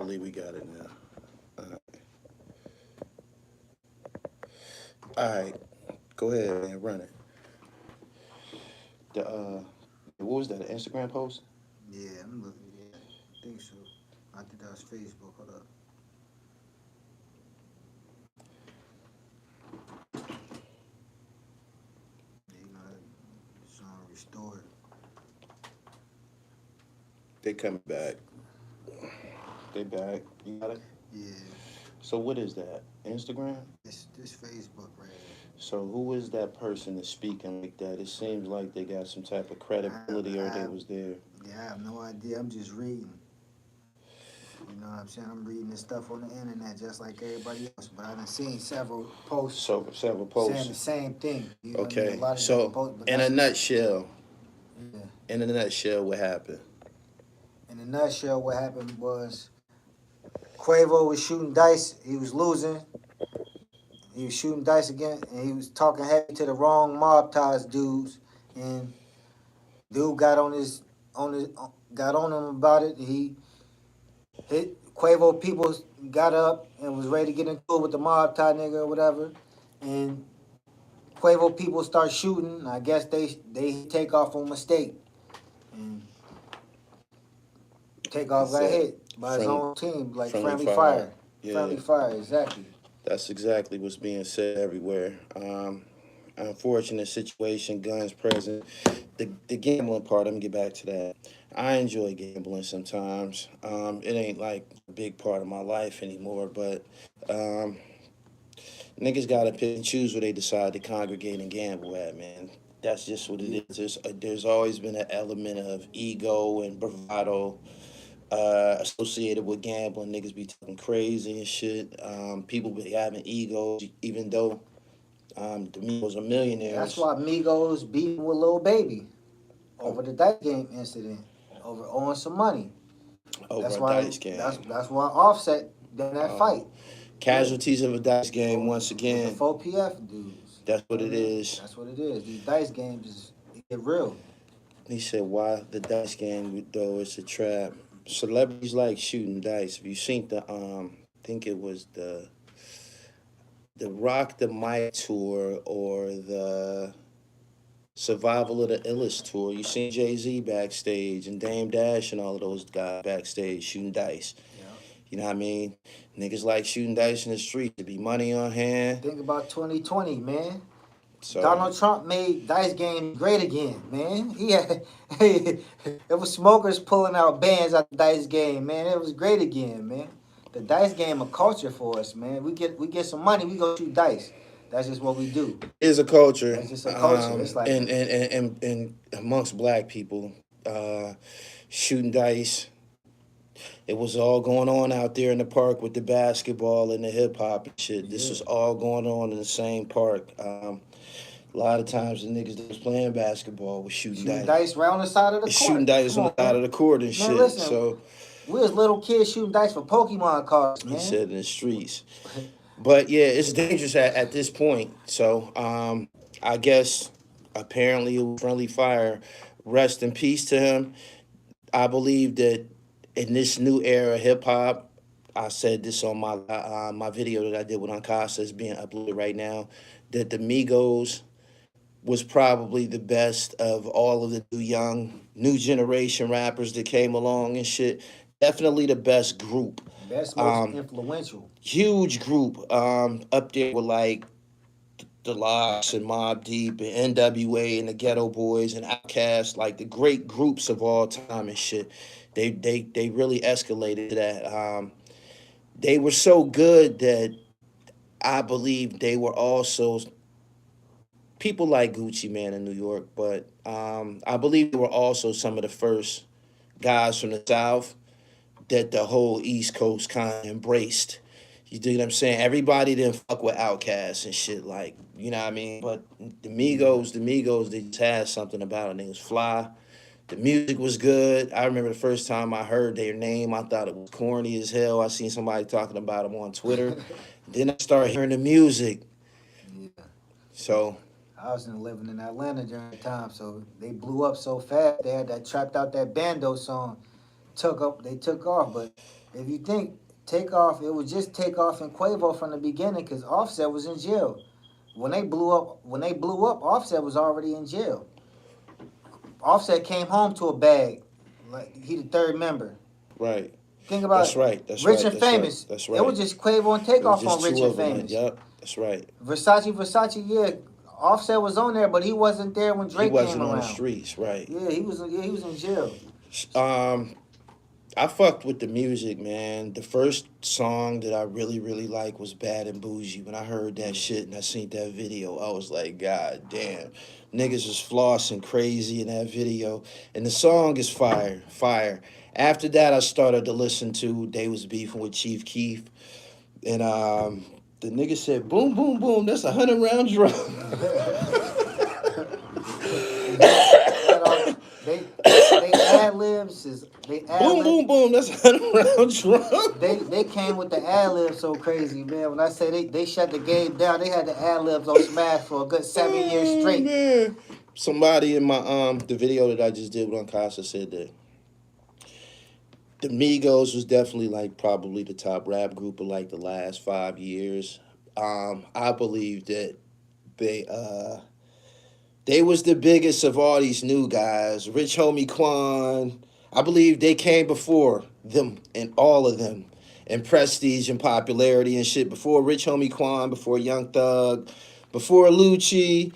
believe we got it now. All right. Go ahead, man. Run it. What was that? An Instagram post? Yeah, I'm looking. Yeah, I think so. I think that was Facebook. Hold up. You know, song restored. They coming back. They back. You got it? Yeah. So what is that? Instagram? This Facebook right here. So who is that person that's speaking like that? It seems like they got some type of credibility or they was there. Yeah, I have no idea. I'm just reading. You know what I'm saying? I'm reading this stuff on the internet just like everybody else. But I've seen several posts. So several posts saying the same thing. You know okay. What I mean? So posts, in a nutshell, yeah. In a nutshell, what happened? In a nutshell, what happened was Quavo was shooting dice. He was losing. He was shooting dice again, and he was talking heavy to the wrong mob ties dudes. And dude got on him about it. He hit Quavo. People got up and was ready to get into it with the mob tie nigga or whatever. And Quavo people start shooting. I guess they take off on mistake. And Takeoff got hit by his own team, like friendly fire. Yeah. Friendly fire, exactly. That's exactly what's being said everywhere. Unfortunate situation, guns present. The gambling part, I'm going to get back to that. I enjoy gambling sometimes. It ain't like a big part of my life anymore, but niggas got to pick and choose where they decide to congregate and gamble at, man. That's just what it is. There's always been an element of ego and bravado associated with gambling. Niggas be talking crazy and shit. People be having egos, even though the Migos are millionaires. That's why Migos beating with Lil Baby over the dice game incident, over owing some money. Over that's a why, dice game. That's why Offset did that fight. Casualties of a dice game once again. The 4PF dudes. That's what it is. That's what it is. These dice games get real. He said, why the dice game, though, it's a trap. Celebrities like shooting dice. If you seen the, I think it was the Rock the Mic tour or the Survival of the Illest tour, you seen Jay-Z backstage and Dame Dash and all of those guys backstage shooting dice. Yeah. You know what I mean? Niggas like shooting dice in the street. To be money on hand. Think about 2020, man. So, Donald Trump made dice game great again, man. He had it was smokers pulling out bands out the dice game, man. It was great again, man. The dice game a culture for us, man. We get some money, we go shoot dice. That's just what we do. It's a culture. It's just a culture. It's like and amongst black people, shooting dice. It was all going on out there in the park with the basketball and the hip hop and shit. This was all going on in the same park. A lot of times the niggas that was playing basketball was shooting dice around the side of the court. Shooting dice on the side of the court and shit. Listen, so we was little kids shooting dice for Pokemon cards, man. He said in the streets. But yeah, it's dangerous at this point. So I guess apparently it was friendly fire. Rest in peace to him. I believe that in this new era of hip hop, I said this on my video that I did with Unkasa, is being uploaded right now, that the Migos was probably the best of all of the new generation rappers that came along and shit. Definitely the best group. Best, most influential. Huge group. Up there with like the Lox and Mobb Deep and NWA and the Ghetto Boys and Outkast, like the great groups of all time and shit. They really escalated to that. They were so good that I believe they were also people like Gucci Mane in New York, but I believe they were also some of the first guys from the South that the whole East Coast kind of embraced. You dig what I'm saying? Everybody didn't fuck with Outkast and shit, like, you know what I mean? But the Migos, they just had something about it. They was fly. The music was good. I remember the first time I heard their name, I thought it was corny as hell. I seen somebody talking about them on Twitter. Then I started hearing the music. Yeah. So I was living in Atlanta during the time, so they blew up so fast. They had that Trapped Out That Bando song. They took off, but if you think Takeoff, it was just Takeoff and Quavo from the beginning because Offset was in jail. When they blew up, Offset was already in jail. Offset came home to a bag, like he the third member. Right. Think That's about it. right. That's Rich right. and That's right. Famous. That's It was right. just Quavo and It was Takeoff on just Rich two and of them. Famous. Yup. That's right. Versace, yeah. Offset was on there, but he wasn't there when He Drake came wasn't on the around. streets. Right. Yeah, he was. Yeah, he was in jail. Um, I fucked with the music, man. The first song that I really, really liked was Bad and Bougie. When I heard that shit and I seen that video, I was like, God damn. Niggas is flossing crazy in that video. And the song is fire, fire. After that, I started to listen to, they was beefing with Chief Keef. And the nigga said, boom, boom, boom, that's 100 round drum. They had all they ad libs is they ad Boom, lib. boom, boom, that's 100 round drum. They came with the ad libs so crazy, man. When I say they shut the game down, they had the ad libs on Smash for a good 7 years Oh, straight. man. Somebody in my the video that I just did with Unkasa said that the Migos was definitely like probably the top rap group of like the last 5 years. I believe that they they was the biggest of all these new guys. Rich Homie Quan, I believe they came before them and all of them in prestige and popularity and shit. Before Rich Homie Quan, before Young Thug, before Lucci,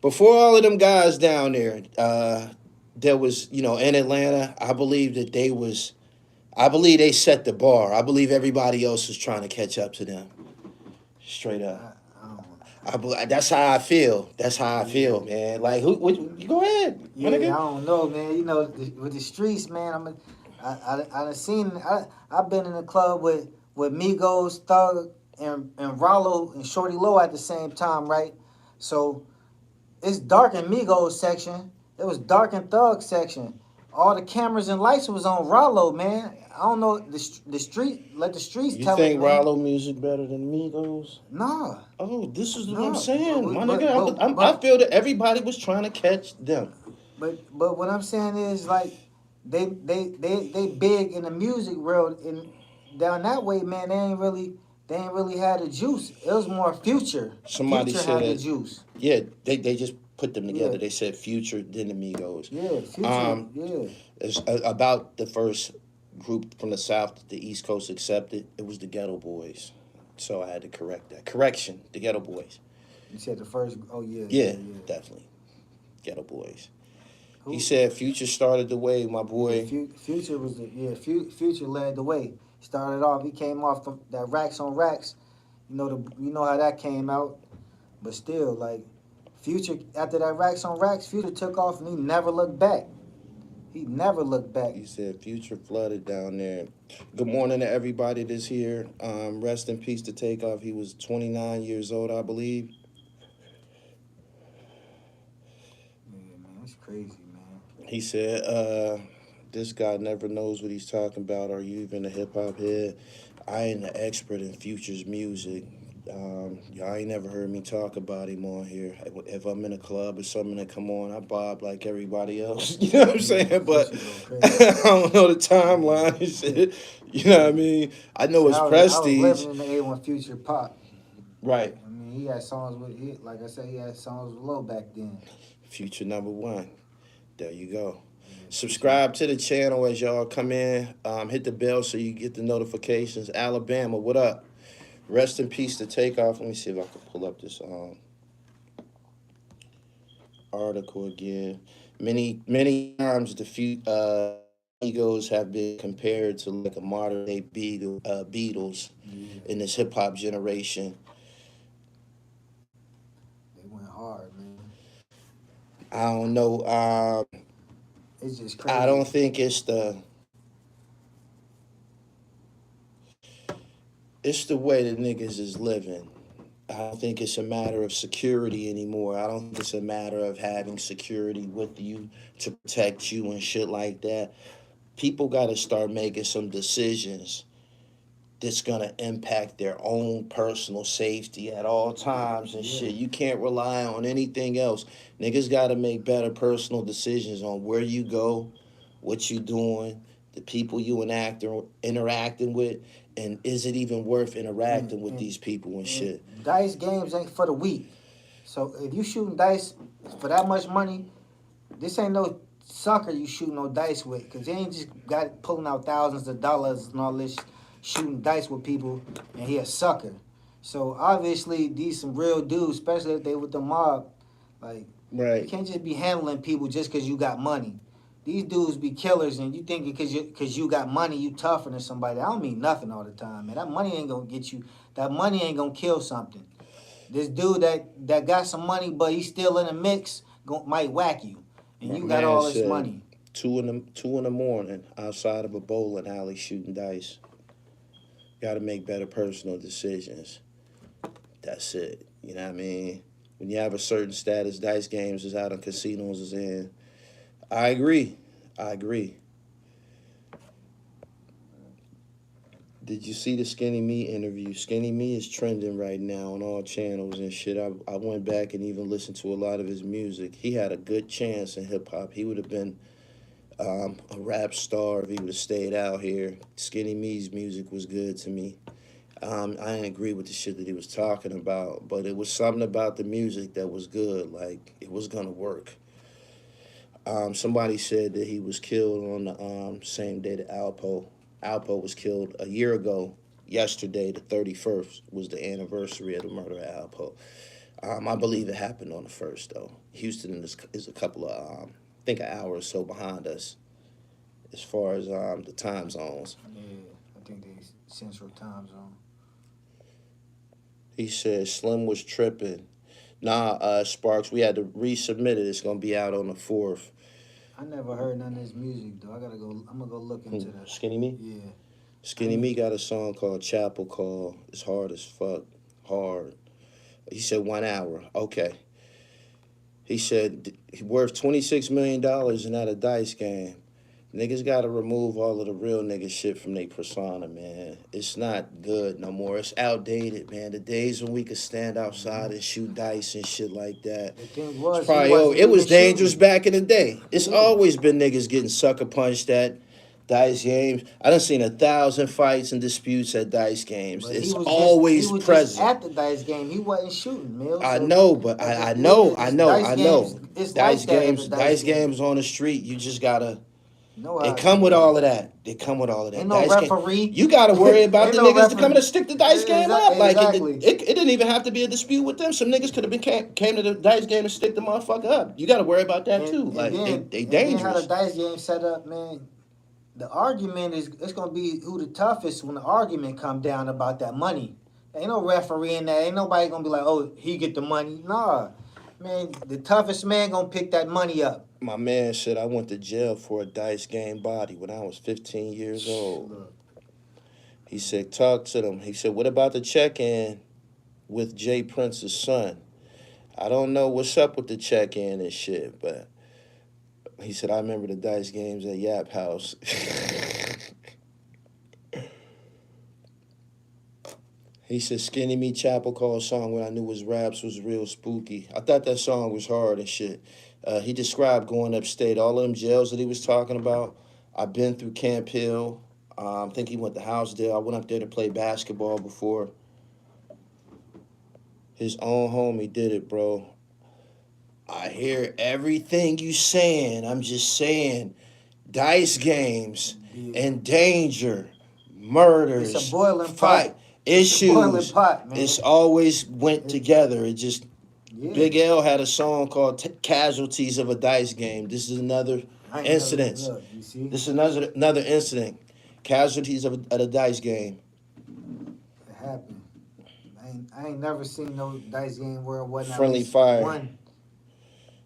before all of them guys down there. There was, in Atlanta, I believe that they was, I believe they set the bar. I believe everybody else was trying to catch up to them. Straight up. That's how I feel. That's how I feel, man. Like, you go ahead, my Yeah, I nigga. don't know, man. With the streets, man. I done seen. I've been in a club with Migos, Thug, and Rollo and Shorty Low at the same time, right? So it's dark in Migos section. It was dark in Thug section. All the cameras and lights was on Rollo, man. I don't know the street. Let the streets You tell it, think man. Rollo music better than Migos? Nah, Oh, this is what I'm nah. saying, my But nigga. but I but feel that everybody was trying to catch them. but what I'm saying is like they big in the music world and down that way, man. They ain't really had the juice. It was more Future. Somebody Future had the said, juice. yeah, they just put them Yeah, together. They said Future, then Amigos. yeah. Future. Um, Yeah. it's about the first group from the South that the East Coast accepted. It was the Ghetto Boys. So I had to correct that. Correction, the Ghetto Boys. You said the first. Oh yeah, yeah, Yeah, yeah. definitely. Ghetto Boys. He Who? said Future started the way, my Yeah, boy. Future was the Future led the way. Started off. He came off that Racks on Racks. You know how that came out. But still, like Future after that Racks on Racks, Future took off and he never looked back. He never looked back. He said Future flooded down there. Good morning to everybody that's here. Rest in peace to Takeoff. He was 29 years old, I believe. Yeah, man, it's crazy, man. He said, this guy never knows what he's talking about. Are you even a hip hop head? I ain't an expert in Future's music. Y'all ain't never heard me talk about him on here. If I'm in a club or something that come on, I bob like everybody else. You know what I'm saying? But I don't know the timeline and shit. You know what I mean? I know See, it's I was prestige. living in the A1 Future pop. Right. I mean, he had songs like I said, he had songs with Low back then. Future number one. There you go. Yeah, Subscribe to the channel as y'all come in. Hit the bell so you get the notifications. Alabama, what up? Rest in peace to Takeoff. Let me see if I can pull up this article again. Many times the Egos have been compared to like a modern day Beatles Yeah, in this hip hop generation. they went hard, man. I don't know. It's just I crazy. don't think it's the way the niggas is living. I don't think it's a matter of security anymore. I don't think it's a matter of having security with you to protect you and shit like that. People got to start making some decisions that's going to impact their own personal safety at all times and Yeah, shit. You can't rely on anything else. Niggas got to make better personal decisions on where you go, what you doing, the people you interacting with, and is it even worth interacting with And these people and shit? dice games ain't for the weak. So if you shooting dice for that much money, this ain't no sucker you shooting no dice with, cause they ain't just got pulling out thousands of dollars and all this shooting dice with people, and he a sucker. So obviously these some real dudes, especially if they with the mob. Like you Right. can't just be handling people just cause you got money. These dudes be killers, and you thinking cause you got money, you tougher than somebody. I don't mean nothing all the time, man. That money ain't gonna get you. That money ain't gonna kill something. This dude that got some money, but he's still in the mix, might whack you, and My you got man all this said money. 2 in the morning outside of a bowling alley shooting dice. Got to make better personal decisions. That's it. You know what I mean? When you have a certain status, dice games is out and casinos is in. I agree. I agree. Did you see the Skinny Me interview? Skinny Me is trending right now on all channels and shit. I went back and even listened to a lot of his music. He had a good chance in hip hop. He would have been a rap star if he would have stayed out here. Skinny Me's music was good to me. I didn't agree with the shit that he was talking about, but it was something about the music that was good. Like, it was gonna work. Somebody said that he was killed on the same day that Alpo was killed a year ago. Yesterday, the 31st, was the anniversary of the murder of Alpo. I believe it happened on the 1st, though. Houston is a couple of, I think, an hour or so behind us as far as the time zones. Yeah, I think they Central Time Zone. He said Slim was tripping. Nah, Sparks, we had to resubmit it. It's gonna be out on the 4th. I never heard none of his music though. I'm gonna go look into that. Skinny Me? Yeah. Skinny Me got a song called Chapel Call. It's hard as fuck. Hard. He said 1 hour. Okay. He said he worth $26 million and not a dice game. Niggas got to remove all of the real nigga shit from their persona, man. It's not good no more. It's outdated, man. The days when we could stand outside and shoot dice and shit like that. The thing It's was, probably over. It was dangerous back in the day. It's Yeah. always been niggas getting sucker punched at dice games. I done seen 1,000 fights and disputes at dice games. But It's he was always just present. at the dice game. He wasn't shooting, Mill. I So know, but I know. Dice games, it's Dice like that in games, the dice games on the street. You just gotta. It come with all of that. It come with all of that. Ain't no dice referee. Game, you gotta worry about Ain't the no niggas to come referee. to stick the dice game up. Like Exactly. it didn't even have to be a dispute with them. Some niggas could have been came to the dice game and stick the motherfucker up. You gotta worry about that too. Like they dangerous. Then how the dice game set up, man. The argument is it's gonna be who the toughest when the argument come down about that money. Ain't no referee in that. Ain't nobody gonna be like, oh, he get the money. Nah, man, the toughest man gonna pick that money up. My man said I went to jail for a dice game body when I was 15 years old. Look. He said, talk to them. He said, what about the check-in with Jay Prince's son? I don't know what's up with the check-in and shit, but he said, I remember the dice games at Yap House. He said, Skinny Me Chapel Call song when I knew his raps was real spooky. I thought that song was hard and shit. He described going upstate, all of them jails that he was talking about. I've been through Camp Hill. I think he went to Housedale. I went up there to play basketball before. His own homie did it, bro. I hear everything you saying. I'm just saying, dice games, and danger, murders, It's a boiling fight, pot. issues. It's a boiling pot, man. It's always went together. It just Big L had a song called Casualties of a Dice Game. This is another incident. This is another incident. Casualties of a dice game. It happened. I ain't never seen no dice game where it wasn't Friendly fire. one.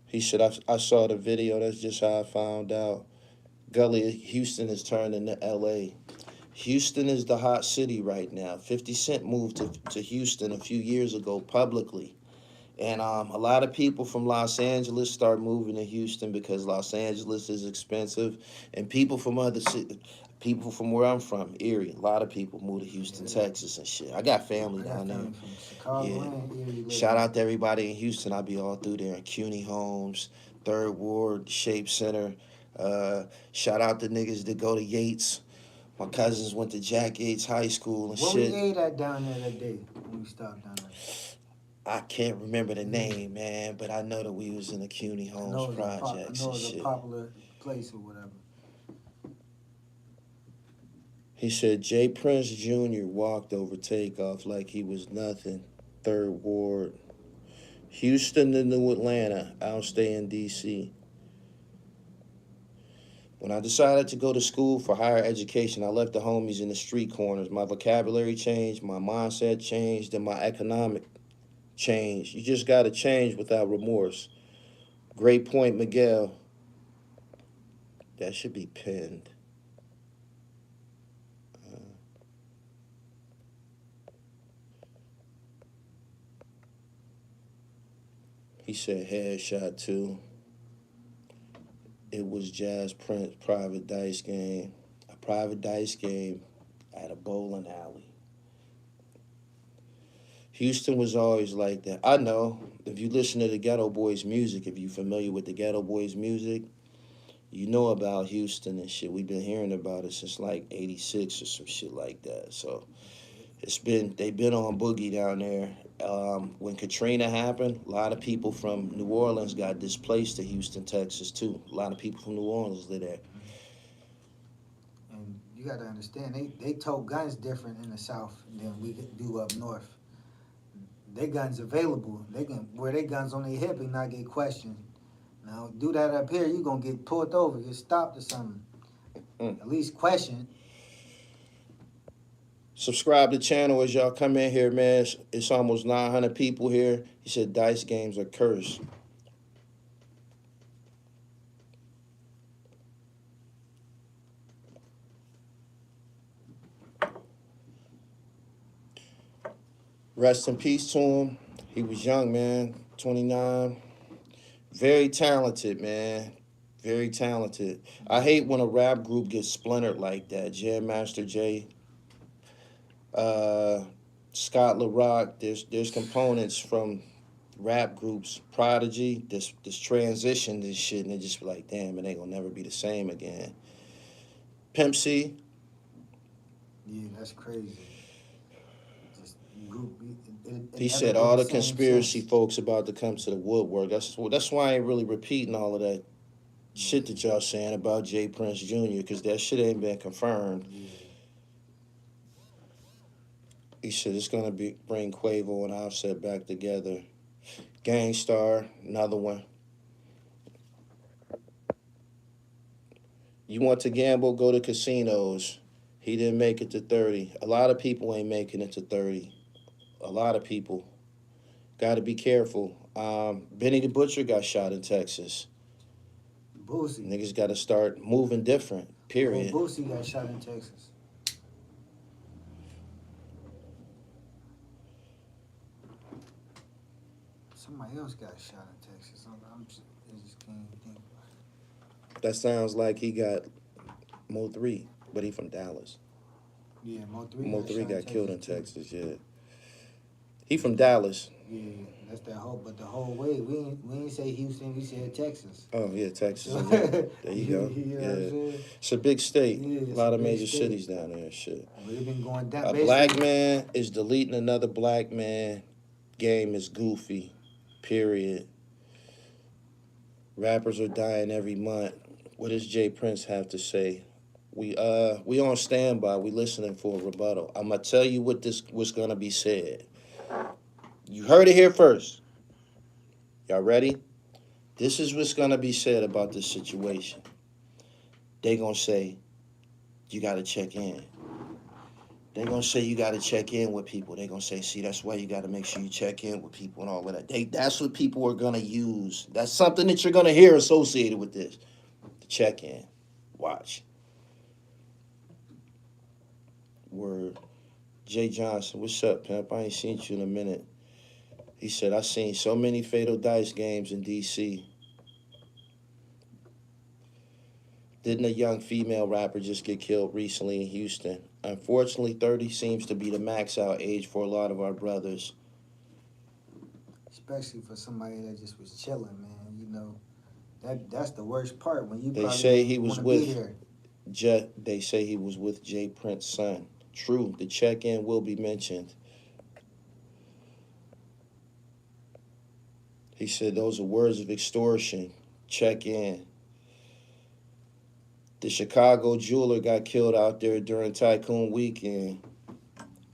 He said, I saw the video. That's just how I found out. Gully, Houston has turned into L.A. Houston is the hot city right now. 50 Cent moved to Houston a few years ago publicly. And a lot of people from Los Angeles start moving to Houston because Los Angeles is expensive. And people from other cities, people from where I'm from, Erie, a lot of people move to Houston, Texas and shit. I got family down there. From Chicago and Erie. Shout out to everybody in Houston. I'll be all through there. CUNY Homes, 3rd Ward, Shape Center. Shout out to niggas that go to Yates. My cousins went to Jack Yates High School and What we shit. ate at down there that day when we stopped down there? I can't remember the name, man, but I know that we was in the CUNY I Homes know it was projects and a shit. popular place or whatever. He said Jay Prince Jr. walked over Takeoff like he was nothing. Third Ward. Houston to New Atlanta. I'll stay in D.C. When I decided to go to school for higher education, I left the homies in the street corners. My vocabulary changed, my mindset changed, and my economic changed. You just got to change without remorse. Great point, Miguel. That should be pinned. He said headshot too. It was Jazz Prince private dice game. A private dice game at a bowling alley. Houston was always like that. I know. If you listen to the Ghetto Boys music, if you're familiar with the Ghetto Boys music, you know about Houston and shit. We've been hearing about it since like '86 or some shit like that. So they've been on boogie down there. When Katrina happened, a lot of people from New Orleans got displaced to Houston, Texas too. A lot of people from New Orleans live there. And you got to understand, they tote guns different in the South than we do up north. Their guns available. They can wear their guns on their hip and not get questioned. Now, do that up here, you going to get pulled over, get stopped or something. At least questioned. Subscribe to the channel as y'all come in here, man. It's almost 900 people here. He said dice games are cursed. Rest in peace to him. He was young, man, 29. Very talented, man. Very talented. I hate when a rap group gets splintered like that. Jam Master Jay, Scott LaRock. There's components from rap groups, Prodigy, this transition, this shit, and they just be like, damn, it ain't gonna never be the same again. Pimp C. Yeah, that's crazy. Just group. He said all the conspiracy folks about to come to the woodwork. That's why I ain't really repeating all of that shit that y'all saying about Jay Prince Jr. because that shit ain't been confirmed. Yeah. He said it's gonna bring Quavo and Offset back together. Gangstar, another one. You want to gamble? Go to casinos. He didn't make it to 30. A lot of people ain't making it to 30. A lot of people. Got to be careful. Benny the Butcher got shot in Texas. Boosie. Niggas got to start moving different, period. Boosie got shot in Texas. Somebody else got shot in Texas. I just can't even think about it. That sounds like he got Mo 3, but he from Dallas. Yeah, Mo3. Mo 3 got killed in Texas, yeah. He from Dallas. Yeah, that's that whole. But the whole way, we ain't say Houston. We said Texas. Oh yeah, Texas. There you go. You know what I'm saying? It's a big state. Yeah, a lot of major cities down there. Shit. But it been going down. A black man is deleting another black man. Game is goofy. Period. Rappers are dying every month. What does Jay Prince have to say? We on standby. We listening for a rebuttal. I'm gonna tell you what's gonna be said. You heard it here first. Y'all ready? This is what's gonna be said about this situation. They gonna say, you gotta check in. They gonna say you gotta check in with people. They gonna say, see, that's why you gotta make sure you check in with people and all of that. That's what people are gonna use. That's something that you're gonna hear associated with this. The check in. Watch. Word. Jay Johnson, what's up, pimp? I ain't seen you in a minute. He said, I seen so many fatal dice games in D.C. Didn't a young female rapper just get killed recently in Houston? Unfortunately, 30 seems to be the max out age for a lot of our brothers. Especially for somebody that just was chilling, man. You know, That's the worst part when you They probably say didn't he even was want to be with there. They say he was with Jay Prince's son. True, the check-in will be mentioned. He said those are words of extortion. Check in. The Chicago jeweler got killed out there during Tycoon weekend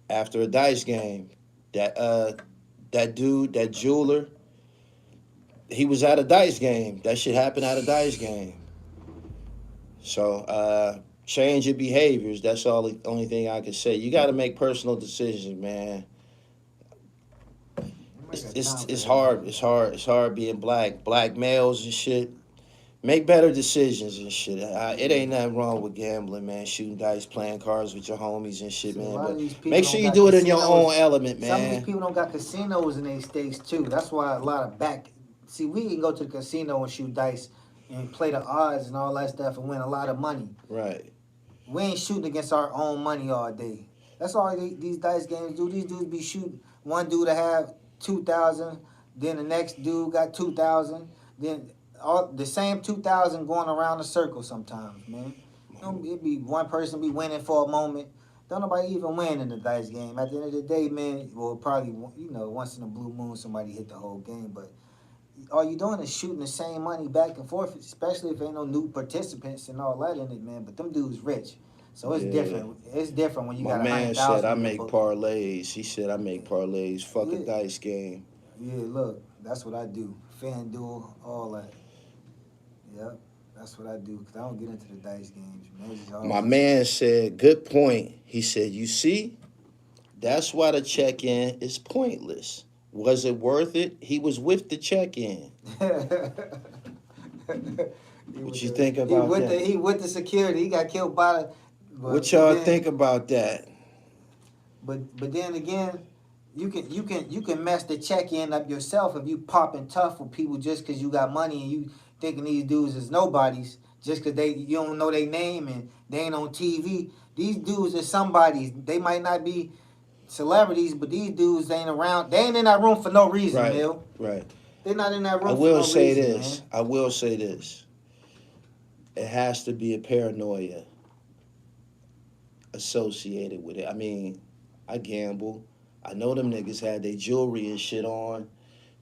after a dice game. That dude, that jeweler, he was at a dice game. That shit happened at a dice game. So change your behaviors. That's all the only thing I can say. You got to make personal decisions, man. Make It's, a it's time for it's that, hard. man. It's hard being black males and shit. Make better decisions and shit. It ain't nothing wrong with gambling, man. Shooting dice, playing cards with your homies and shit, See, a man. lot of But these people make sure don't you got do it in your own casinos. element, Some of these man. people don't got casinos in their states too. That's why a lot of back. See, we can go to the casino and shoot dice and play the odds and all that stuff and win a lot of money. Right. We ain't shooting against our own money all day. That's all these dice games do. These dudes be shooting. One dude to have 2,000, then the next dude got 2,000, then all the same 2,000 going around the circle sometimes, man. It be one person be winning for a moment. Don't nobody even win in the dice game. At the end of the day, man, well, probably once in a blue moon somebody hit the whole game, but all you doing is shooting the same money back and forth, especially if ain't no new participants and all that in it, man. But them dudes rich, so it's Yeah. different. It's different when you My got a man hundred said thousand I in your make book. parlays. He said I make parlays. Fuck a Yeah, dice game. yeah. Look, that's what I do. FanDuel, all that. Yep, that's what I do. Cause I don't get into the dice games, man. It's just My always man said, good point. He said, you see, that's why the check-in is pointless. Was it worth it? He was with the check-in. What you think about that? he with the security. He got killed by the. What But y'all then think about that? but then again, you can mess the check in up yourself if you popping tough with people just because you got money and you thinking these dudes is nobodies just because you don't know their name and they ain't on TV. These dudes are somebodies. They might not be celebrities, but these dudes ain't around. They ain't in that room for no reason, Right, Mill. right. They're not in that I room for will no say reason, this. man. I will say this. It has to be a paranoia associated with it. I mean, I gamble. I know them niggas had their jewelry and shit on.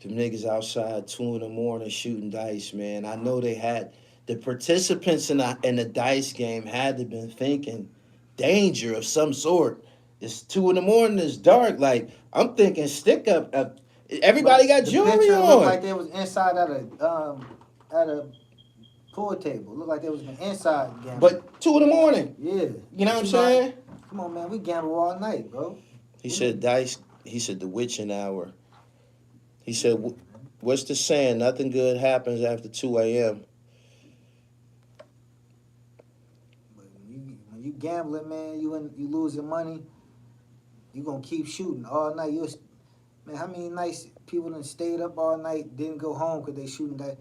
Them niggas outside 2 in the morning shooting dice, man. I know they had the participants in the dice game had to been thinking danger of some sort. It's 2 in the morning. It's dark. Like I'm thinking, stick up. Everybody But got the jewelry picture looked like on. they was inside at a pool table. Looked like they was inside gambling. But 2 in the morning. Yeah, You know but what I'm you know, saying? come on, man, we gamble all night, bro. He We said don't. dice. He said the witching hour. He Yeah, said, what's the saying? Nothing good happens after 2 a.m. but when you gambling, man, you losing money. You gonna keep shooting all night. Man, how many nights people done stayed up all night, didn't go home because they shooting that.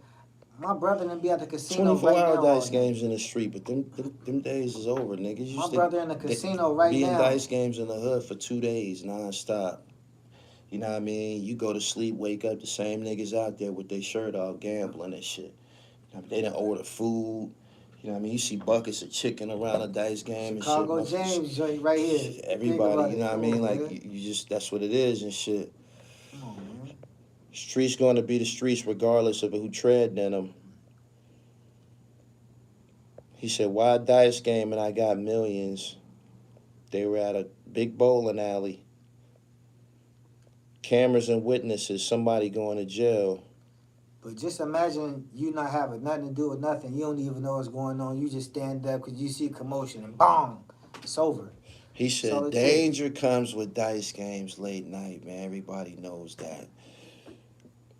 My brother done be at the casino 24 right hour now all dice night. games in the street, but them days is over, niggas. My Used to brother in the casino right be in now. dice games in the hood for 2 days nonstop. You know what I mean? You go to sleep, wake up, the same niggas out there with their shirt off gambling and shit. I mean, they done order food. You know what I mean? You see buckets of chicken around a dice game and shit. Chicago James joint right here. Think Everybody, about you it. know what I Come mean? on, Like, man. you just, that's what it is and shit. Come on, man. Streets going to be the streets regardless of who tread in them. He said, why dice game and I got millions? They were at a big bowling alley. Cameras and witnesses, somebody going to jail. But just imagine you not having nothing to do with nothing. You don't even know what's going on. You just stand up because you see commotion and boom, it's over. He That's all said, it takes. danger comes with dice games late night, man. Everybody knows that.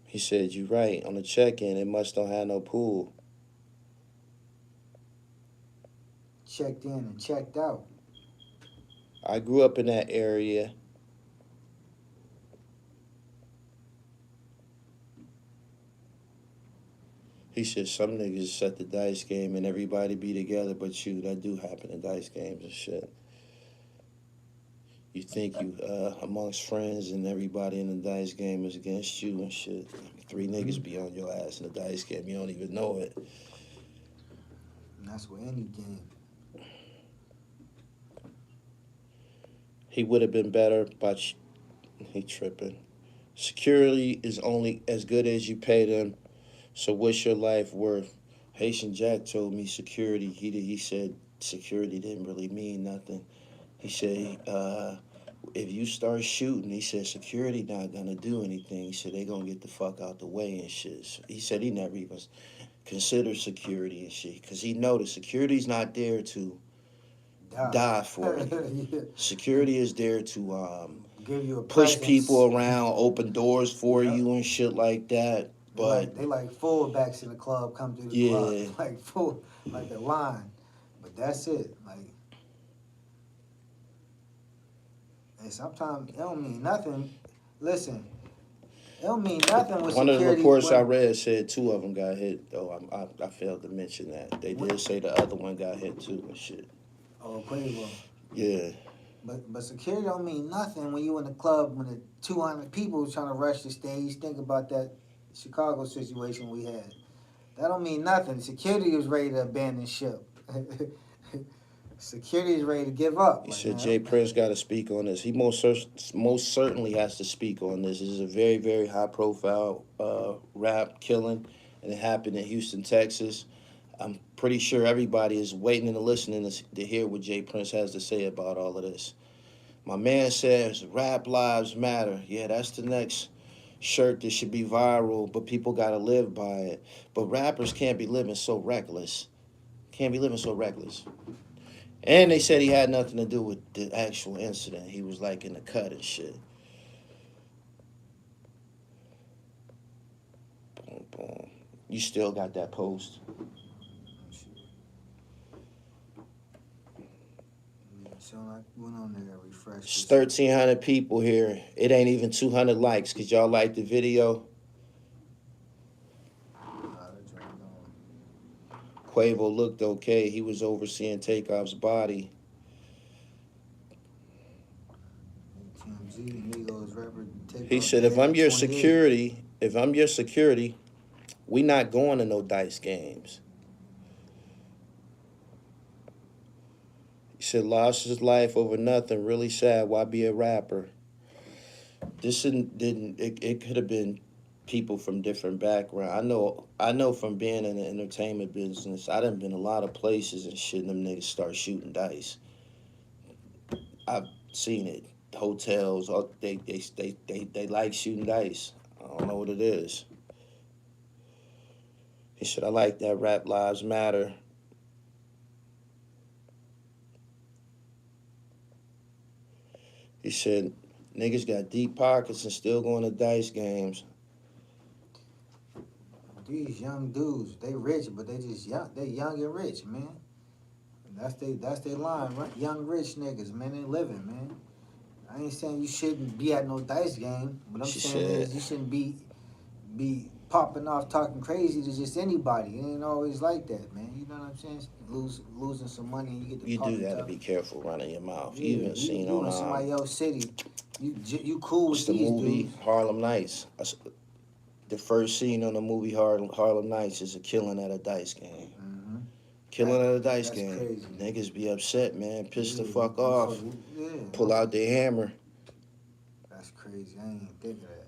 He said, you're right. On the check-in, it must don't have no pool. Checked in and checked out. I grew up in that area. He said, some niggas set the dice game and everybody be together but you. That do happen in dice games and shit. You think you amongst friends and everybody in the dice game is against you and shit. Three niggas be on your ass in the dice game. You don't even know it. And that's with any game. He would have been better, but he tripping. Security is only as good as you pay them. So what's your life worth? Haitian Jack told me security. He said security didn't really mean nothing. He said if you start shooting, he said security not gonna do anything. He said they gonna get the fuck out the way and shit. So he said he never even considered security and shit because he know the security's not there to die for you. Yeah. Security is there to Give you a push presence. people around, open doors for Yep. you and shit like that. But they like fullbacks in the club come through the club. Like full, like a line. But that's it. Like, and sometimes it don't mean nothing. Listen, it don't mean nothing with one security. of the reports I read said 2 of them got hit, though. I failed to mention that. They did say the other one got hit too and shit. Oh, Quavo. Yeah. But security don't mean nothing when you in the club when the 200 people trying to rush the stage. Think about that Chicago situation we had. That don't mean nothing. Security is ready to abandon ship. Security is ready to give up. He said Jay Prince got to speak on this. He most certainly has to speak on this. This is a very, very high-profile rap killing, and it happened in Houston, Texas. I'm pretty sure everybody is waiting and listening to hear what Jay Prince has to say about all of this. My man says, rap lives matter. Yeah, that's the next shirt that should be viral, but people got to live by it. But rappers can't be living so reckless. Can't be living so reckless. And they said he had nothing to do with the actual incident. He was like in the cut and shit. Boom, boom. You still got that post? So I went on there and refreshed. It's 1,300 people here. It ain't even 200 likes. Cause y'all like the video? Quavo looked okay. He was overseeing Takeoff's body. He said, if I'm your security, we not going to no dice games. He said, lost his life over nothing. Really sad. Why be a rapper? This it could have been people from different backgrounds. I know from being in the entertainment business, I done been a lot of places and shit, and them niggas start shooting dice. I've seen it. Hotels, they like shooting dice. I don't know what it is. He said, I like that rap lives matter. He said, niggas got deep pockets and still going to dice games. These young dudes, they rich, but they just young. They young and rich, man. That's their line, right? Young rich niggas, man. They living, man. I ain't saying you shouldn't be at no dice game, but I'm saying is you shouldn't be popping off talking crazy to just anybody. It ain't always like that, man. You know what I'm saying? Losing some money and you get the You do gotta be careful running your mouth. Yeah, you even seen you on in somebody else's city. You cool with the these movie dudes. Harlem Nights. The first scene on the movie Harlem Nights is a killing at a dice game. Mm-hmm. Killing at a dice game. Crazy. Niggas be upset, man. Piss the fuck off. Pull out their hammer. That's crazy. I ain't think of that.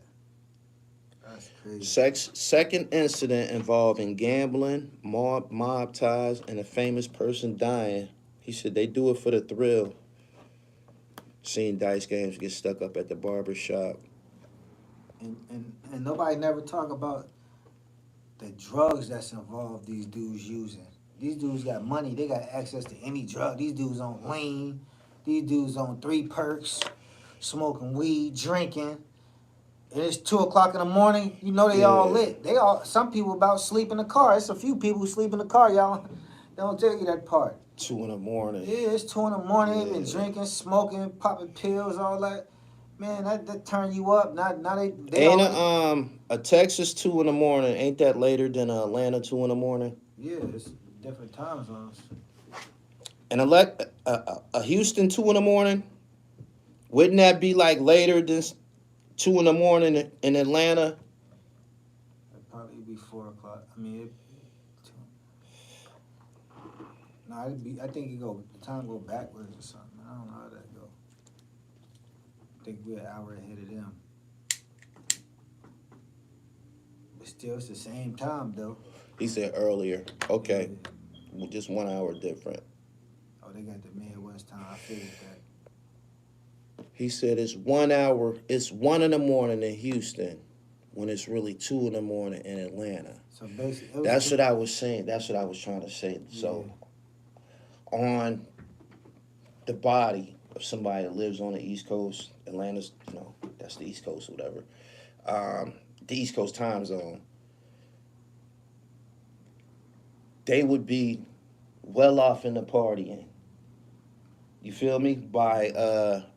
That's crazy. Second incident involving gambling, mob ties, and a famous person dying. He said they do it for the thrill. Seeing dice games get stuck up at the barber shop. And nobody never talk about the drugs that's involved these dudes using. These dudes got money. They got access to any drug. These dudes on lean. These dudes on 3 perks, smoking weed, drinking. And it's 2 o'clock in the morning. You know they all lit. Some people about sleep in the car. It's a few people who sleep in the car, y'all. They don't tell you that part. 2 in the morning. Yeah, it's 2 in the morning. They've been drinking, smoking, popping pills, all that. Man, that turn you up. Ain't a Texas 2 in the morning? Ain't that later than Atlanta 2 in the morning? Yeah, it's different time zones. And a Houston 2 in the morning. Wouldn't that be like later than 2 in the morning in Atlanta? It'd probably be 4 o'clock. I mean, no, it'd be. I think the time go backwards or something. I don't know how that go. I think we're an hour ahead of them. But still, it's the same time though. He said earlier. Okay, Yeah. just 1 hour different. Oh, they got the Midwest time. I figured that. He said it's 1 hour. It's 1 in the morning in Houston, when it's really 2 in the morning in Atlanta. So basically, That's what I was saying. That's what I was trying to say. Yeah. So, on the body of somebody that lives on the East Coast, Atlanta's, that's the East Coast or whatever, the East Coast time zone, they would be well off in the partying. You feel me? By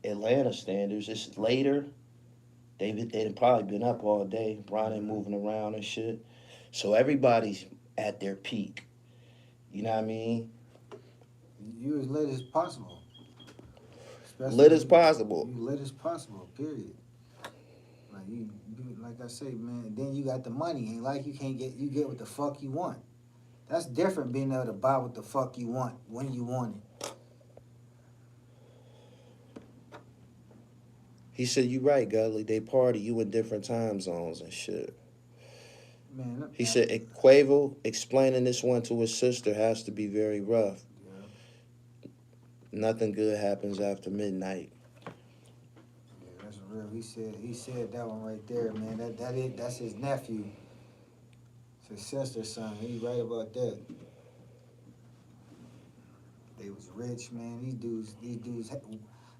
Atlanta standards, it's later. They'd probably been up all day, running, moving around and shit. So everybody's at their peak. You know what I mean? You as lit as possible. Especially Lit as possible. You lit as possible. Period. Like like I say, man. Then you got the money. Ain't like you get what the fuck you want. That's different. Being able to buy what the fuck you want when you want it. He said, "You right, Gully. They party. You in different time zones and shit." Man, He said, Quavo explaining this one to his sister has to be very rough. Yeah. Nothing good happens after midnight. Yeah, that's real. He said that one right there, man. That's his nephew. It's his sister's son. He right about that. They was rich, man.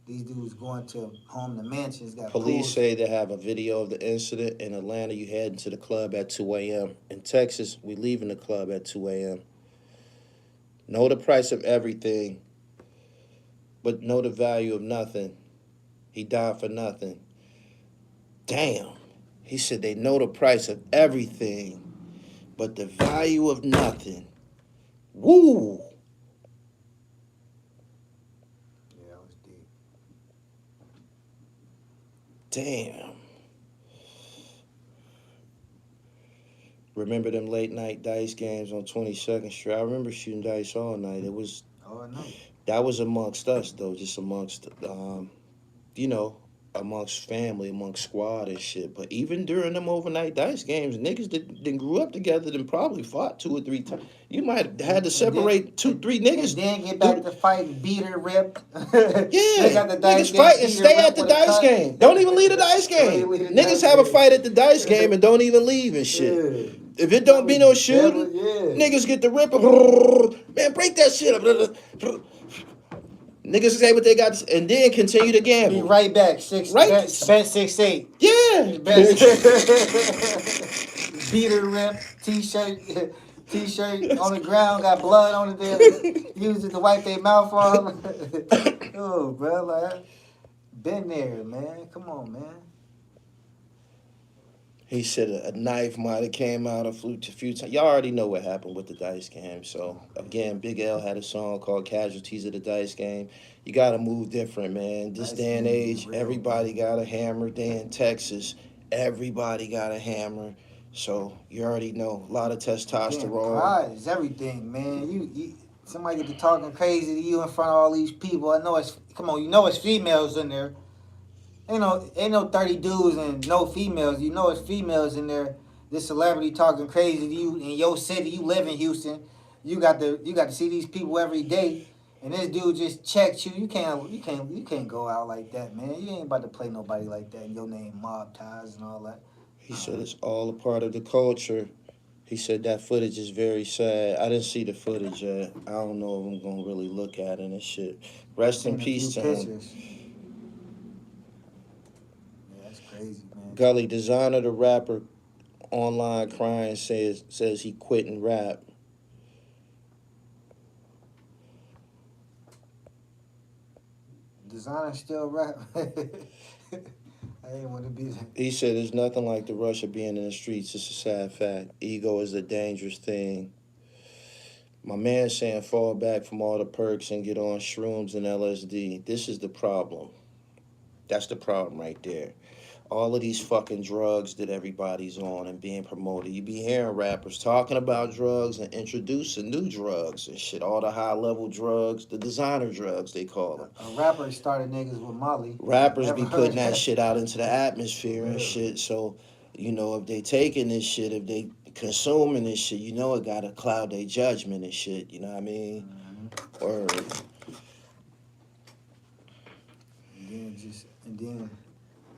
These dudes going to home to mansions. Got Police pools. say they have a video of the incident. In Atlanta, you heading to the club at 2 a.m. In Texas, we leaving the club at 2 a.m. Know the price of everything, but know the value of nothing. He died for nothing. Damn. He said they know the price of everything, but the value of nothing. Woo! Yeah, that was deep. Damn. Remember them late night dice games on 22nd Street? I remember shooting dice all night. All night. That was amongst us though, just amongst amongst family, amongst squad and shit. But even during them overnight dice games, niggas that grew up together and probably fought 2 or 3 times. You might have had to separate 2-3 niggas. And then get back to fighting, beater ripped. Yeah, they got the dice niggas fight and stay at the dice game. Don't even leave the dice game. Niggas have a fight at the dice game and don't even leave and shit. Yeah. If it don't be no shooting, niggas get the ripper. Man, break that shit up. Niggas say what they got and then continue to gamble. Be right back. Bet 6-8. Yeah. Beater rip, t-shirt on the ground, got blood on it there. Used it to wipe their mouth off. Oh, bro, like, been there, man. Come on, man. He said a knife might have came out a few times. Y'all already know what happened with the dice game. So, again, Big L had a song called Casualties of the Dice Game. You got to move different, man. This day and age, everybody got a hammer. They in Texas, everybody got a hammer. So, you already know, a lot of testosterone. Pride is everything, man. You somebody get to talking crazy to you in front of all these people. I know it's, come on, you know it's females in there. Ain't no 30 dudes and no females. You know it's females in there. This celebrity talking crazy to you in your city. You live in Houston. You got to see these people every day. And this dude just checked you. You can't go out like that, man. You ain't about to play nobody like that. And your name mob ties and all that. He said it's all a part of the culture. He said that footage is very sad. I didn't see the footage yet. I don't know if I'm gonna really look at it and shit. Rest in peace to him. Crazy, man. Gully, Designer the rapper, online crying, says he quitting rap. Designer still rap. I ain't want to be that. He said there's nothing like the rush of being in the streets. It's a sad fact. Ego is a dangerous thing. My man saying fall back from all the perks and get on shrooms and LSD. This is the problem. That's the problem right there. All of these fucking drugs that everybody's on and being promoted. You be hearing rappers talking about drugs and introducing new drugs and shit. All the high level drugs, the designer drugs they call them. A rapper started niggas with Molly. Rappers Never be heard putting that that. shit out into the atmosphere and Yeah. shit. So, you know, if they taking this shit, if they consuming this shit, you know it gotta cloud their judgment and shit. You know what I mean? Mm-hmm. Or And then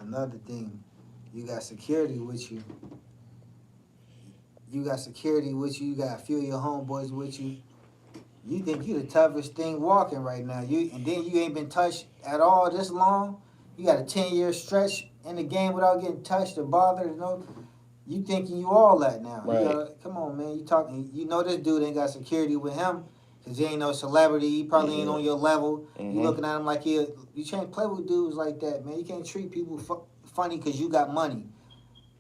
another thing, you got security with you. You got security with you. You got a few of your homeboys with you. You think you the toughest thing walking right now. And then you ain't been touched at all this long. You got a 10-year stretch in the game without getting touched or bothered. You know, you thinking you all that now. Right. You gotta, come on, man. You talking? You know this dude ain't got security with him because he ain't no celebrity. He probably ain't on your level. Mhm. You looking at him like you can't play with dudes like that, man. You can't treat people funny because you got money.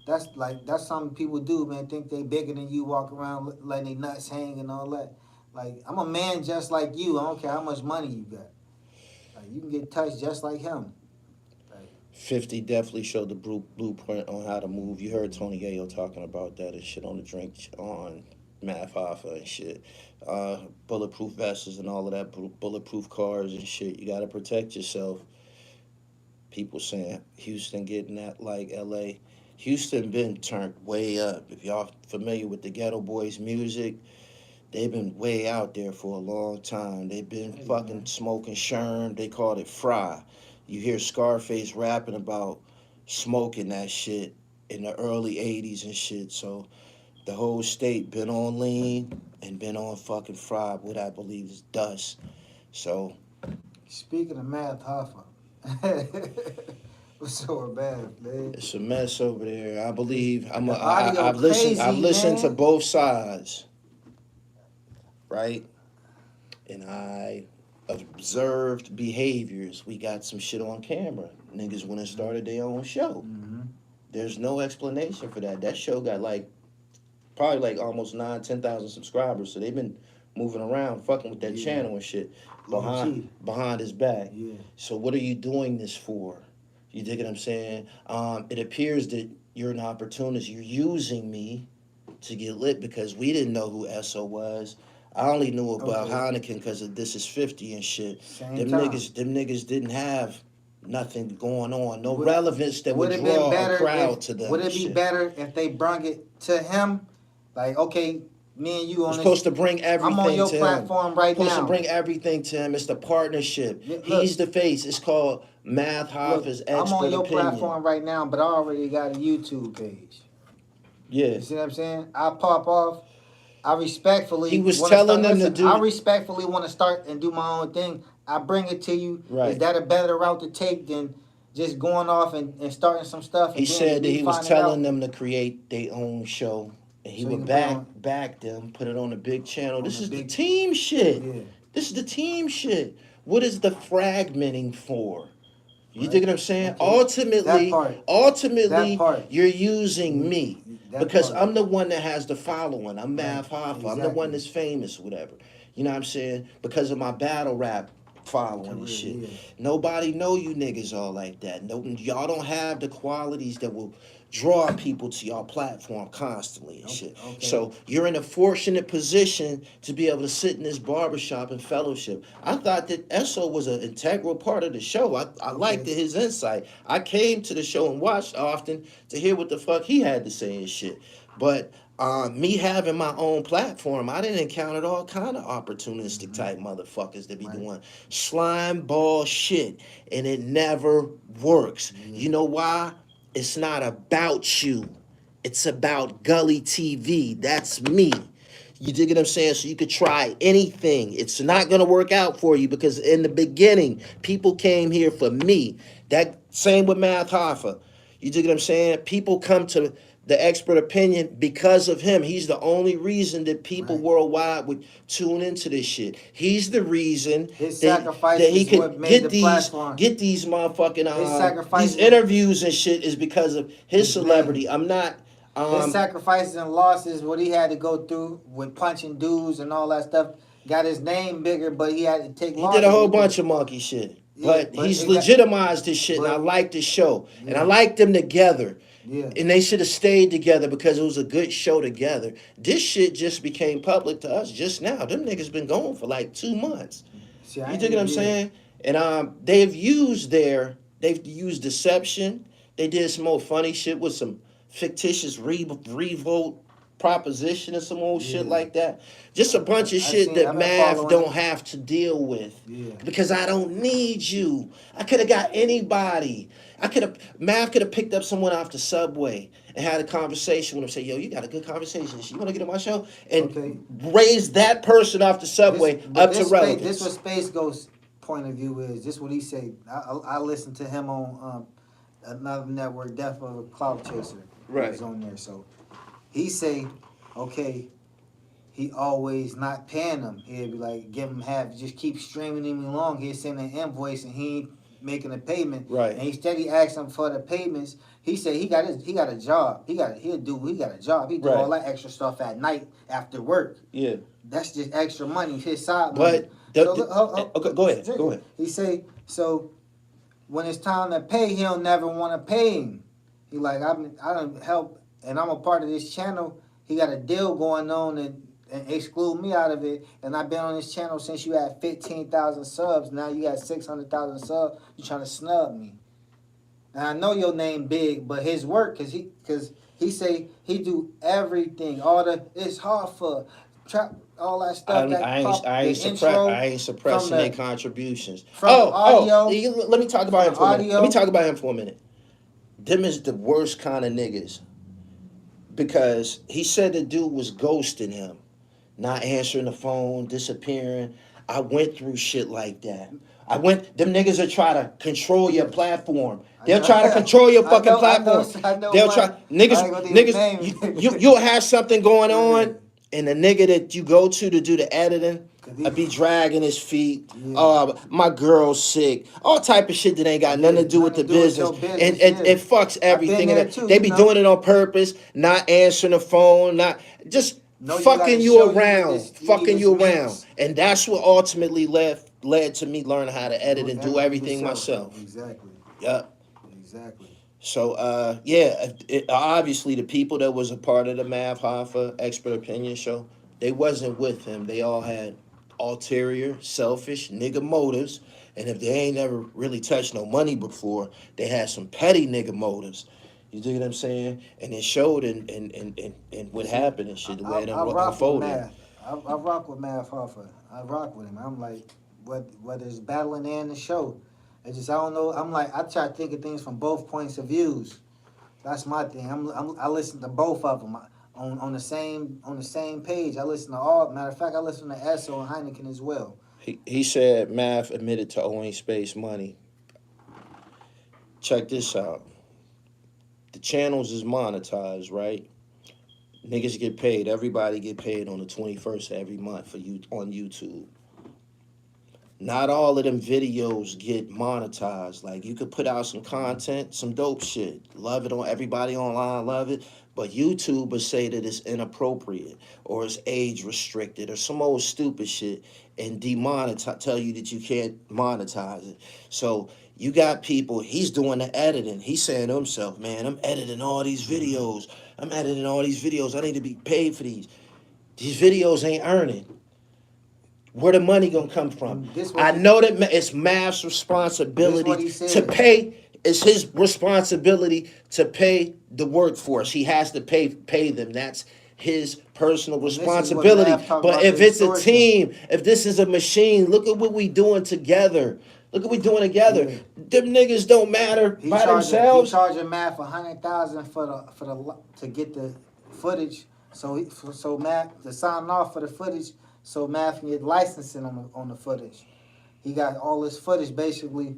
That's something people do, man. Think they bigger than you, walk around letting their nuts hang and all that. Like, I'm a man just like you. I don't care how much money you got. Like, you can get touched just like him. Like, 50 definitely showed the blueprint on how to move. You heard Tony Yayo talking about that and shit on the drink on Math Hoffa and shit. Bulletproof vests and all of that, bulletproof cars and shit. You got to protect yourself. People saying Houston getting that like LA. Houston been turned way up. If y'all familiar with the Ghetto Boys music, they've been way out there for a long time. They've been fucking smoking Sherm. They called it Fry. You hear Scarface rapping about smoking that shit in the early 80s and shit. So the whole state been on lean and been on fucking Fry, what I believe is dust. So speaking of Math Hoffa, what's so bad, man? it's a mess over there. I believe I've listened to both sides. Right? And I observed behaviors. We got some shit on camera. Niggas went and started their own show. Mm-hmm. There's no explanation for that. That show got probably almost 10,000 subscribers. So they've been moving around, fucking with that channel and shit behind his back. Yeah. So what are you doing this for? You dig what I'm saying? It appears that you're an opportunist. You're using me to get lit because we didn't know who Esso was. I only knew about Heineken because of This Is 50 and shit. Them niggas didn't have nothing going on, no relevance that would draw a crowd to them. Would it be better if they brung it to him? Like, okay, me and you on You're supposed to bring everything to him. I'm on your platform right now. Supposed to bring everything to him. It's the partnership. Look, he's the face. It's called Math Hoffa's Expert Opinion. I'm on your platform right now, but I already got a YouTube page. Yeah. You see what I'm saying? I pop off. I respectfully. He was telling them to do. I respectfully want to start and do my own thing. I bring it to you. Right. Is that a better route to take than just going off and starting some stuff? He said that he was telling them to create their own show, and he would back them, put it on a big channel. This is the team shit. Yeah. This is the team shit. What is the fragmenting for? You dig what I'm saying? Okay. Ultimately, you're using me. Because I'm the one that has the following. I'm Math Hoffa. Exactly. I'm the one that's famous, whatever. You know what I'm saying? Because of my battle rap following and shit. Yeah. Nobody know you niggas all like that. No, y'all don't have the qualities that will draw people to y'all platform constantly and shit. Okay. So you're in a fortunate position to be able to sit in this barbershop and fellowship. I thought that Esso was an integral part of the show. I liked his insight. I came to the show and watched often to hear what the fuck he had to say and shit. But me having my own platform, I didn't encounter all kind of opportunistic type motherfuckers that be doing slime ball shit, and it never works. You know why? It's not about you. It's about Gully TV. That's me. You dig what I'm saying? So you could try anything. It's not going to work out for you because in the beginning, people came here for me. That same with Math Hoffa. You dig what I'm saying? People come to the expert opinion because of him. He's the only reason that people worldwide would tune into this shit. He's the reason that he could get these motherfucking these interviews and shit is because of his celebrity. I'm not. His sacrifices and losses, what he had to go through with punching dudes and all that stuff, got his name bigger, but he had to take. He did a whole bunch of monkey shit. But he's legitimized this shit, and I like the show. Yeah. And I like them together. Yeah. And they should have stayed together because it was a good show together. This shit just became public to us just now. Them niggas been going for like 2 months. See, you dig what I'm saying? And they've used deception. They did some more funny shit with some fictitious revolt proposition and some old shit like that. Just a bunch of shit that Mav don't have to deal with. Yeah. Because I don't need you. I could have got anybody. Mav could have picked up someone off the subway and had a conversation with him. Say, yo, you got a good conversation. You want to get on my show? And raise that person off the subway up to relevance. This what Space Ghost's point of view is. This what he said. I listened to him on another network, Death of a Cloud Chaser. Right. He was on there. So he say, okay, he always not paying them. He'd be like, give him half, just keep streaming him along. He'd send an invoice and he ain't making a payment. Right. And he steady asking for the payments. He said he got a job. He got a job. He do all that extra stuff at night after work. Yeah. That's just extra money, his side money. Okay, go ahead. He say, so when it's time to pay, he don't never want to pay him. He like, I don't help, and I'm a part of this channel. He got a deal going on and exclude me out of it. And I've been on this channel since you had 15,000 subs. Now you got 600,000 subs. You trying to snub me. And I know your name big, but his work, cause he say he do everything. It's hard for trap, all that stuff. I ain't suppressing their contributions. Let me talk about him for a minute. Let me talk about him for a minute. Them is the worst kind of niggas. Because he said the dude was ghosting him, not answering the phone, disappearing. I went through shit like that. Them niggas will try to control your platform. They'll try to control your fucking platform. They'll try, niggas, you'll have something going on, and the nigga that you go to do the editing, I be dragging his feet. My girl's sick. All type of shit that ain't got nothing to do with the business. And it fucks everything. They be doing it on purpose, not answering the phone, not just fucking you around. And that's what ultimately led to me learning how to edit and do everything myself. Exactly. Yep. Exactly. So, obviously the people that was a part of the Mav Hoffa Expert Opinion show, they wasn't with him. They all had ulterior, selfish, nigga motives. And if they ain't never really touched no money before, they had some petty nigga motives. You dig what I'm saying? And it showed in what happened and shit, the way it unfolded. I rock with Mav Hoffa. I rock with him. I'm like, whether it's battling and the show, I don't know. I'm like, I try to think of things from both points of views. That's my thing. I listen to both of them on the same page. I listen to all. Matter of fact, I listen to Esso and Heineken as well. He said Mav admitted to owing Space money. Check this out. The channels is monetized, right? Niggas get paid. Everybody get paid on the 21st of every month on YouTube. Not all of them videos get monetized. Like, you could put out some content, some dope shit. Love it on everybody online, love it. But YouTube would say that it's inappropriate or it's age restricted or some old stupid shit and tell you that you can't monetize it. So you got people, he's doing the editing. He's saying to himself, man, I'm editing all these videos. I need to be paid for these. These videos ain't earning. Where the money gonna come from? I know that it's Mav's responsibility to pay. It's his responsibility to pay the workforce. He has to pay them. That's his personal responsibility. But if it's a team, if this is a machine, look at what we doing together. Look what we doing together. Yeah. Them niggas don't matter by themselves. He charging Mav $100,000 to get the footage. So Mav to sign off for the footage. So Mav can get licensing on the footage. He got all this footage basically.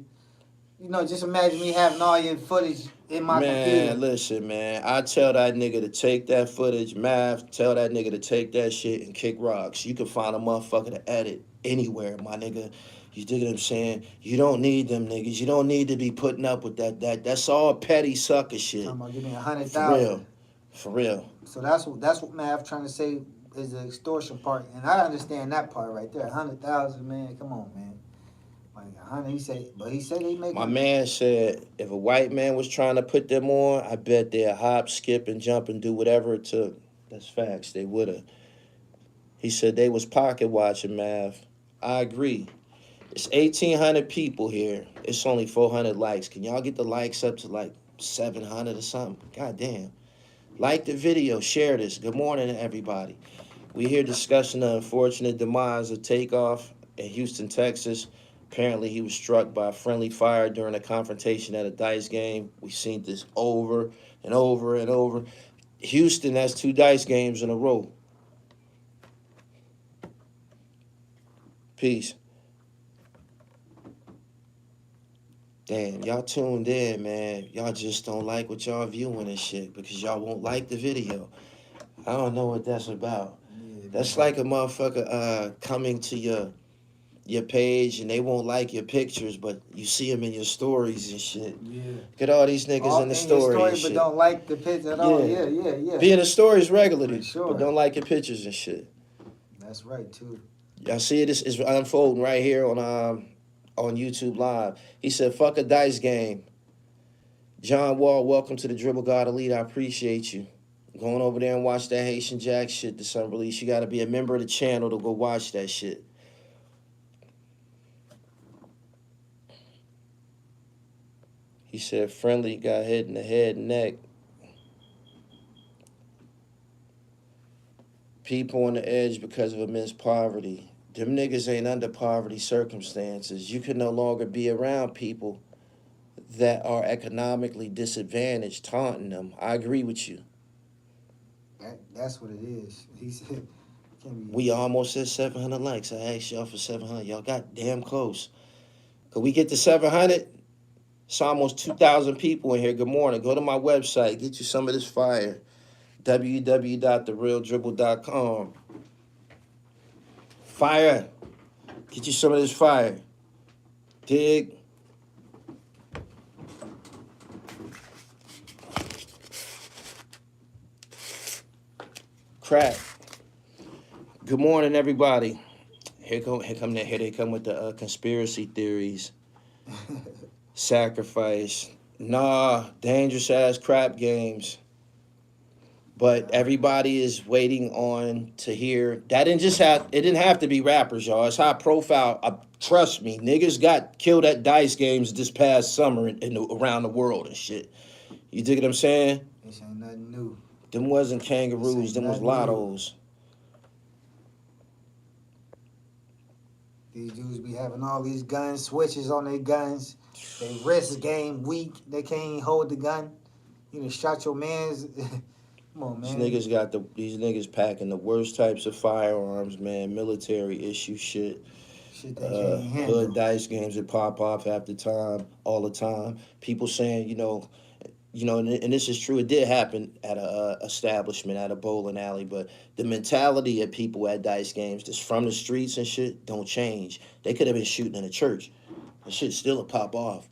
You know, just imagine me having all your footage in my computer. Man, listen, man. I tell that nigga to take that footage. Mav, tell that nigga to take that shit and kick rocks. You can find a motherfucker to edit anywhere, my nigga. You dig what I'm saying? You don't need them niggas. You don't need to be putting up with that. That's all petty sucker shit. I'm gonna give me $100,000. For real. So that's what Mav trying to say is the extortion part, and I understand that part right there. $100,000, man. Come on, man. Like 100, he said he make. My man said if a white man was trying to put them on, I bet they'd hop, skip, and jump and do whatever it took. That's facts. They would have. He said they was pocket watching, Mav. I agree. It's 1,800 people here. It's only 400 likes. Can y'all get the likes up to like 700 or something? God damn. Like the video. Share this. Good morning to everybody. We here discussing the unfortunate demise of Takeoff in Houston, Texas. Apparently, he was struck by friendly fire during a confrontation at a dice game. We've seen this over and over and over. Houston has 2 dice games in a row. Peace. Damn, y'all tuned in, man. Y'all just don't like what y'all viewing and shit because y'all won't like the video. I don't know what that's about. Yeah, That's like a motherfucker coming to your page and they won't like your pictures, but you see them in your stories and shit. Yeah. Get all these niggas in the story and but shit. don't like the picture at all. Yeah. Be in the stories regularly, sure. but don't like your pictures and shit. That's right too. Y'all see it? It's unfolding right here on YouTube Live. He said, fuck a dice game. John Wall, welcome to the Dribble God Elite. I appreciate you. Going over there and watch that Haitian Jack shit that's unreleased. You got to be a member of the channel to go watch that shit. He said, friendly got hit in the head and neck. People on the edge because of immense poverty. Them niggas ain't under poverty circumstances. You can no longer be around people that are economically disadvantaged, taunting them. I agree with you. That's what it is. He said, we almost at 700 likes. I asked y'all for 700. Y'all got damn close. Could we get to 700? It's almost 2,000 people in here. Good morning. Go to my website. Get you some of this fire. www.therealdribble.com. Fire. Get you some of this fire. Dig. Crack. Good morning, everybody. Here they come with the conspiracy theories. Sacrifice. Nah, dangerous ass crap games. But everybody is waiting on to hear. That didn't just have. It didn't have to be rappers, y'all. It's high profile. Trust me, niggas got killed at dice games this past summer around the world and shit. You dig what I'm saying? This ain't nothing new. Them wasn't kangaroos. Them was lottos. These dudes be having all these gun switches on their guns. They wrist game weak. They can't hold the gun. You know, shot your man's. Come on, man. These niggas packing the worst types of firearms, man. Military issue shit. Shit they can't handle. Hood dice games that pop off all the time. People saying, and this is true. It did happen at a establishment, at a bowling alley, but the mentality of people at dice games that's from the streets and shit don't change. They could have been shooting in a church. The shit still would pop off.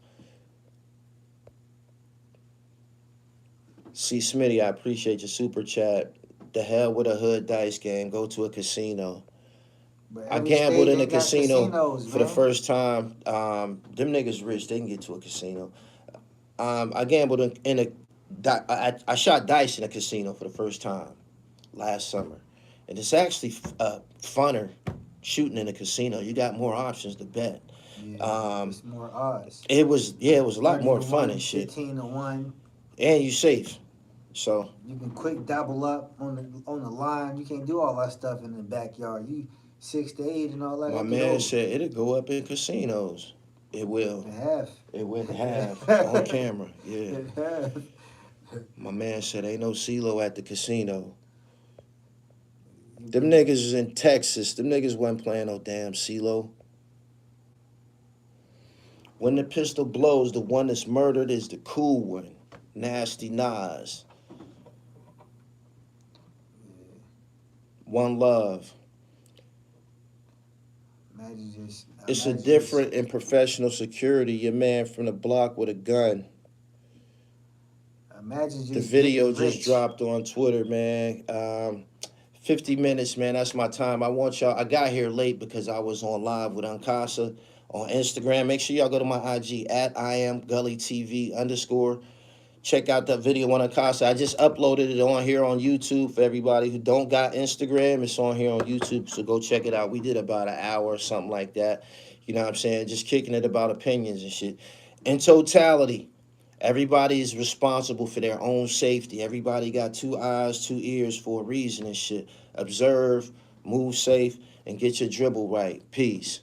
See, Smitty, I appreciate your super chat. The hell with a hood dice game. Go to a casino. I gambled in a casino for the first time. Them niggas rich. They can get to a casino. I gambled I shot dice in a casino for the first time last summer. And it's actually funner shooting in a casino. You got more options to bet. Yeah, it's more odds. It was a lot more fun and shit. 15-1. And you safe. So you can quick double up on the line. You can't do all that stuff in the backyard. You 6 to 8 and all that. My man said it'll go up in casinos. It will. It went half on camera. Yeah. My man said ain't no CeeLo at the casino. Them niggas is in Texas. Them niggas wasn't playing no damn CeeLo. When the pistol blows, the one that's murdered is the cool one. Nasty Nas. One love. It's a different in professional security. Your man from the block with a gun. The video just dropped on Twitter, man. 50 minutes, man. That's my time. I got here late because I was on live with Unkasa. On Instagram, make sure y'all go to my IG at I am Gully TV _ check out that video on Unkasa. I just uploaded it on here on YouTube for everybody who don't got Instagram. It's on here on YouTube, so go check it out. We did about an hour or something like that. You know what I'm saying? Just kicking it about opinions and shit. In totality, everybody is responsible for their own safety. Everybody got 2 eyes, 2 ears for a reason and shit. Observe, move safe, and get your dribble right. Peace.